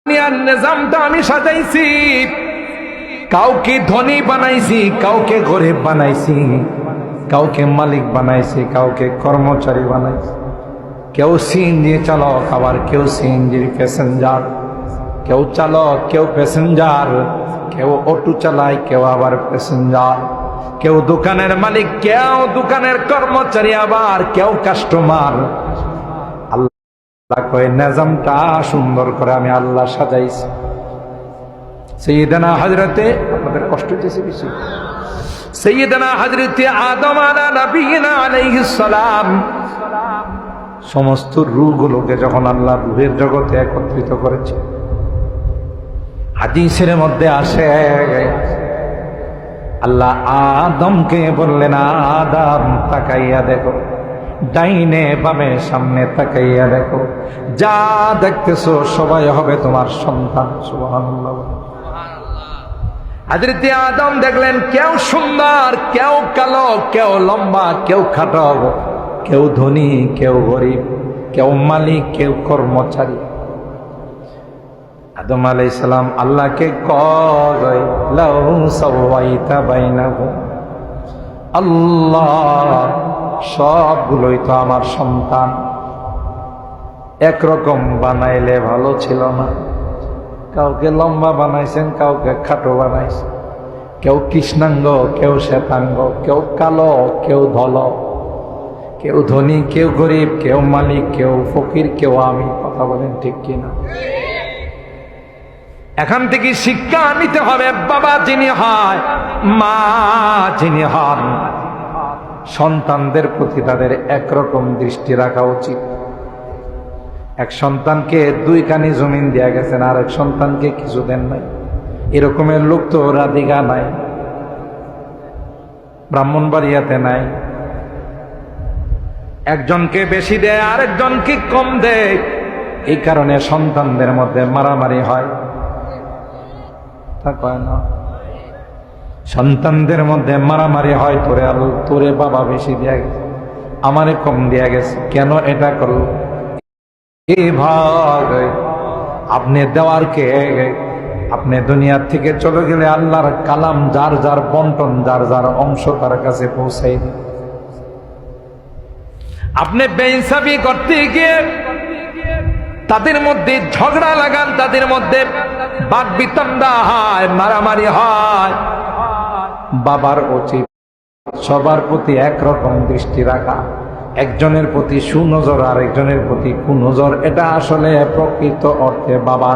দুনিয়ার নিজামটা আমি সাজাইছি, কাউকে ধনী বানাইছি, কাউকে গরিব বানাইছি, কাউকে মালিক বানাইছি, কাউকে কর্মচারী বানাইছি। কেউ সিএনজি চালক, আবার কেউ সিএনজির প্যাসেঞ্জার, কেউ চালক, কেউ প্যাসেঞ্জার, কেউ অটো চালায়, কেউ আবার প্যাসেঞ্জার, কেউ দোকানের মালিক, কেউ দোকানের কর্মচারী, আবার কেউ কাস্টমার। আল্লাহ কয় নিজামটা সুন্দর করে আমি আল্লাহ সাজাইছি। সাইয়েদনা হযরতে, আপনাদের কষ্ট হচ্ছে বেশি, সাইয়েদনা হযরতে আদম আলা নবিয়িনা আলাইহিস সালাম সমস্ত রূহগুলোকে যখন আল্লাহ রূহের জগতে একত্রিত করেছে, হাদিসের মধ্যে আসে আল্লাহ আদমকে বললেন, আদম তাকাইয়া দেখো, ডাইনে বামে সামনে তাকাইয়া দেখো, যা দেখতেছো সবাই হবে তোমার সন্তান। সুবহানাল্লাহ। হযরতে আদম দেখলেন কেউ সুন্দর, কেউ কালো, কেউ লম্বা, কেউ খাটো, কেউ ধনী, কেউ গরিব, কেউ মালিক, কেউ কর্মচারী। আদম আলাইহিস সালাম আল্লাহকে কয়, লাউ সাওয়াইতা বাইনাহুম, আল্লাহ সবগুলোই তো আমার সন্তান, একরকম বানাইলে ভালো ছিল না? কাউকে লম্বা বানাইছেন, কাউকে খাটো বানাইছেন, কেউ কৃষ্ণাঙ্গ, কেউ শ্বেতাঙ্গ, কেউ কালো, কেউ ধল, কেউ ধনী, কেউ গরিব, কেউ মালিক, কেউ ফকির, কেউ আমি। কথা বলেন ঠিক কিনা? এখান থেকে শিক্ষা নিতে হবে, বাবা যিনি হয়, মা যিনি হন, সন্তানদের প্রতি তাদের একরকম দৃষ্টি রাখা উচিত। এক সন্তানকে 2 কানি জমিন দেয়া গেছেন, আর এক সন্তানকে কিছু দেন নাই। এরকমের লোক তো রাধিকা নাই, ব্রাহ্মণবাড়িয়াতে নাই। একজনকে বেশি দেয়, আরেকজনকে কম দেয়। এই কারণে সন্তানদের মধ্যে মারামারি হয়, তা কয় না? সন্তানদের মধ্যে মারামারি হয়, তোরে বাবা বেশি দেয়া গেছে, আমারে কম দেয়া গেছে, কেন এটা করল? এই ভাগ আপনি দেওয়ার কে? আপনি দুনিয়ার থেকে চলে গেলে আল্লাহর কালাম যার যার বন্টন, যার যার অংশ তার কাছে পৌঁছাই দিন। আপনি বেইনসাফি করতে গিয়ে তাদের মধ্যে ঝগড়া লাগান, তাদের মধ্যে বাকবিতণ্ডা হয়, মারামারি হয়। বাবার উচিত সবার প্রতি একরকম দৃষ্টি রাখা, একজনের প্রতি সুনজর আর একজনের প্রতি কুনজর। এটা আসলে প্রকৃত অর্থে বাবা